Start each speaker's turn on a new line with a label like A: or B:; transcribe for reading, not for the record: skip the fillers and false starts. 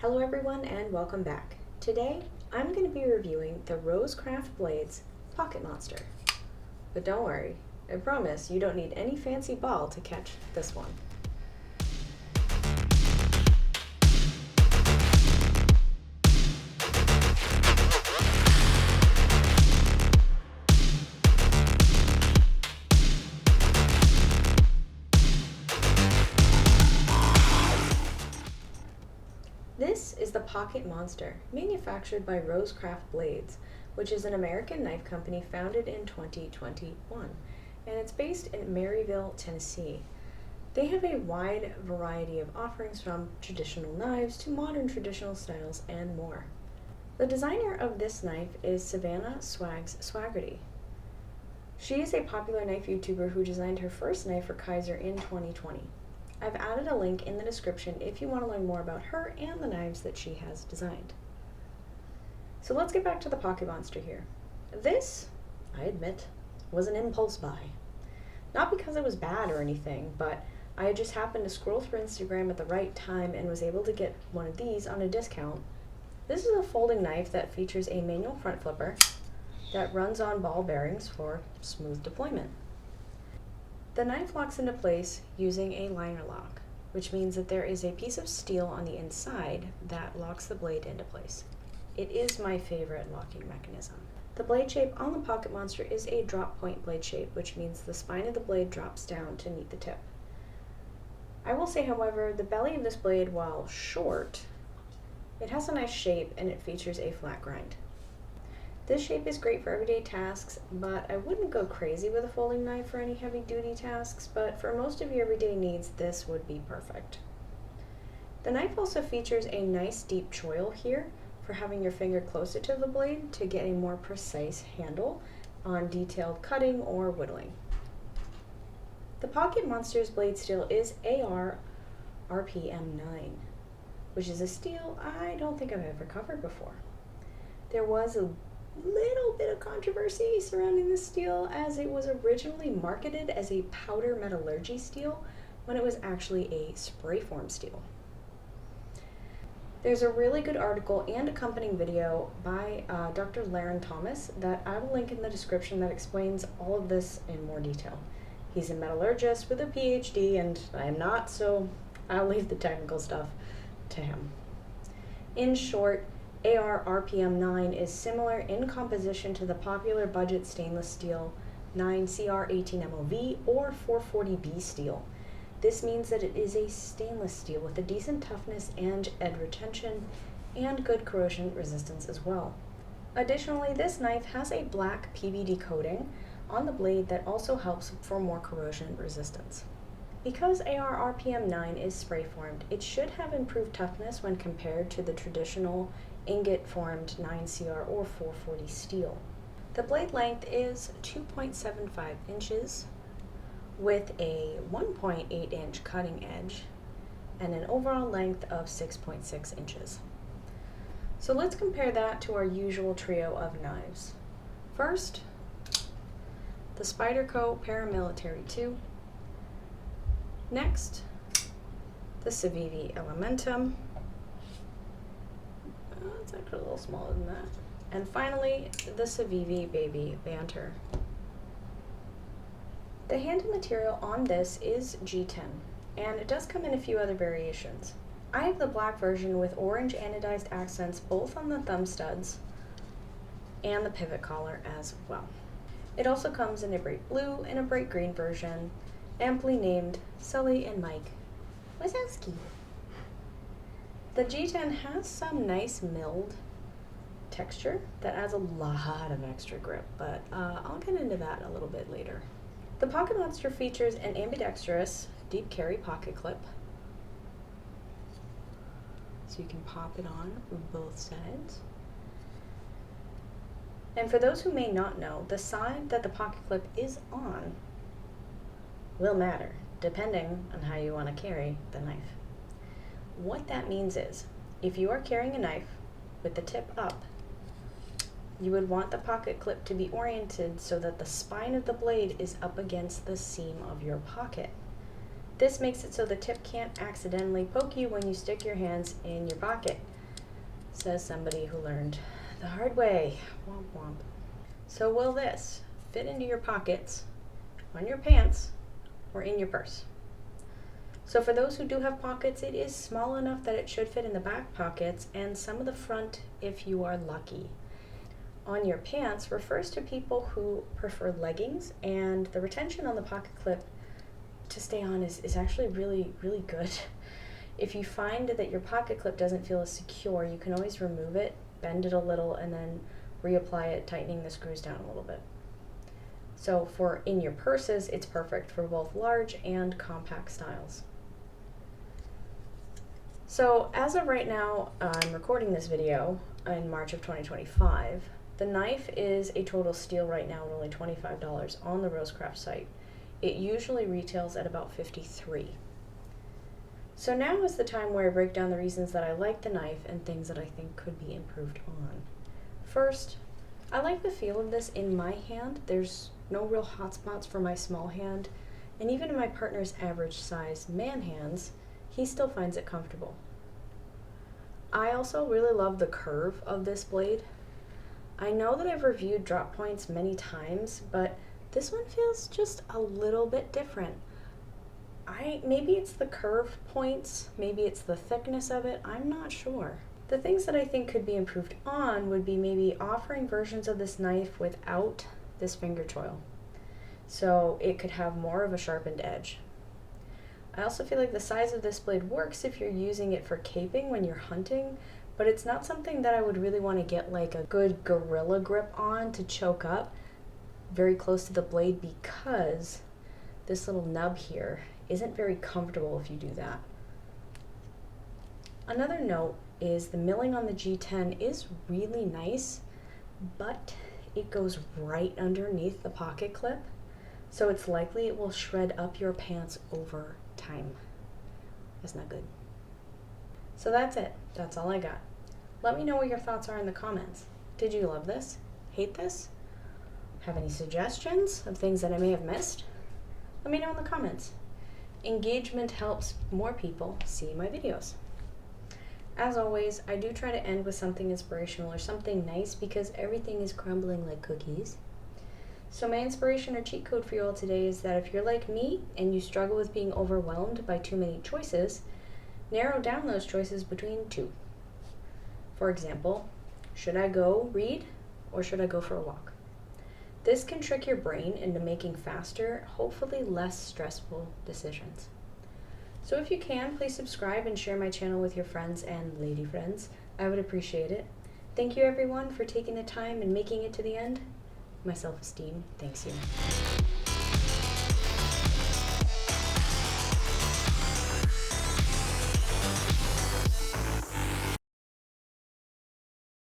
A: Hello everyone and welcome back. Today I'm going to be reviewing the Rosecraft Blades Pocket Monster. But don't worry, I promise you don't need any fancy ball to catch this one. This is the Pocket Monster, manufactured by Rosecraft Blades, which is an American knife company founded in 2021, and it's based in Maryville, Tennessee. They have a wide variety of offerings from traditional knives to modern traditional styles and more. The designer of this knife is Savannah Swags Swaggerty. She is a popular knife YouTuber who designed her first knife for Kaiser in 2020. I've added a link in the description if you want to learn more about her and the knives that she has designed. So let's get back to the Pocket Monster here. This, I admit, was an impulse buy. Not because it was bad or anything, but I just happened to scroll through Instagram at the right time and was able to get one of these on a discount. This is a folding knife that features a manual front flipper that runs on ball bearings for smooth deployment. The knife locks into place using a liner lock, which means that there is a piece of steel on the inside that locks the blade into place. It is my favorite locking mechanism. The blade shape on the Pocket Monster is a drop point blade shape, which means the spine of the blade drops down to meet the tip. I will say, however, the belly of this blade, while short, it has a nice shape and it features a flat grind. This shape is great for everyday tasks, but I wouldn't go crazy with a folding knife for any heavy-duty tasks, but for most of your everyday needs, this would be perfect. The knife also features a nice deep choil here for having your finger closer to the blade to get a more precise handle on detailed cutting or whittling. The Pocket Monster's blade steel is AR RPM 9, which is a steel I don't think I've ever covered before. There was a little bit of controversy surrounding this steel as it was originally marketed as a powder metallurgy steel when it was actually a spray form steel. There's a really good article and accompanying video by Dr. Laren Thomas that I will link in the description that explains all of this in more detail. He's a metallurgist with a PhD and I am not, so I'll leave the technical stuff to him. In short, AR RPM 9 is similar in composition to the popular budget stainless steel 9CR18MOV or 440B steel. This means that it is a stainless steel with a decent toughness and edge retention and good corrosion resistance as well. Additionally, this knife has a black PVD coating on the blade that also helps for more corrosion resistance. Because AR RPM 9 is spray formed, it should have improved toughness when compared to the traditional ingot formed 9CR or 440 steel. The blade length is 2.75 inches with a 1.8 inch cutting edge and an overall length of 6.6 inches. So let's compare that to our usual trio of knives. First, the Spyderco Paramilitary 2. Next, the Civivi Elementum. It's actually a little smaller than that. And finally, the Civivi Baby Banter. The handle material on this is G10, and it does come in a few other variations. I have the black version with orange anodized accents both on the thumb studs and the pivot collar as well. It also comes in a bright blue and a bright green version, amply named Sully and Mike Wazowski. The G10 has some nice milled texture that adds a lot of extra grip, but I'll get into that a little bit later. The Pocket Monster features an ambidextrous deep carry pocket clip, so you can pop it on both sides. And for those who may not know, the side that the pocket clip is on will matter depending on how you want to carry the knife. What that means is, if you are carrying a knife with the tip up, you would want the pocket clip to be oriented so that the spine of the blade is up against the seam of your pocket. This makes it so the tip can't accidentally poke you when you stick your hands in your pocket, says somebody who learned the hard way. Womp womp. So will this fit into your pockets, on your pants, or in your purse? So for those who do have pockets, it is small enough that it should fit in the back pockets and some of the front if you are lucky. On your pants refers to people who prefer leggings, and the retention on the pocket clip to stay on is actually really, really good. If you find that your pocket clip doesn't feel as secure, you can always remove it, bend it a little, and then reapply it, tightening the screws down a little bit. So for in your purses, it's perfect for both large and compact styles. So as of right now, I'm recording this video in March of 2025. The knife is a total steal right now at only $25 on the Rosecraft site. It usually retails at about $53. So now is the time where I break down the reasons that I like the knife and things that I think could be improved on. First, I like the feel of this in my hand. There's no real hot spots for my small hand, and even in my partner's average size man hands, he still finds it comfortable. I also really love the curve of this blade. I know that I've reviewed drop points many times, but this one feels just a little bit different. Maybe it's the curve points, maybe it's the thickness of it, I'm not sure. The things that I think could be improved on would be maybe offering versions of this knife without this finger choil, so it could have more of a sharpened edge. I also feel like the size of this blade works if you're using it for caping when you're hunting, but it's not something that I would really want to get like a good gorilla grip on to choke up very close to the blade, because this little nub here isn't very comfortable if you do that. Another note is the milling on the G10 is really nice, but it goes right underneath the pocket clip, so it's likely it will shred up your pants over time. That's not good. So that's it. That's all I got. Let me know what your thoughts are in the comments. Did you love this? Hate this? Have any suggestions of things that I may have missed? Let me know in the comments. Engagement helps more people see my videos. As always, I do try to end with something inspirational or something nice because everything is crumbling like cookies. So my inspiration or cheat code for you all today is that if you're like me and you struggle with being overwhelmed by too many choices, narrow down those choices between two. For example, should I go read or should I go for a walk? This can trick your brain into making faster, hopefully less stressful decisions. So if you can, please subscribe and share my channel with your friends and lady friends. I would appreciate it. Thank you everyone for taking the time and making it to the end. My self-esteem thanks you.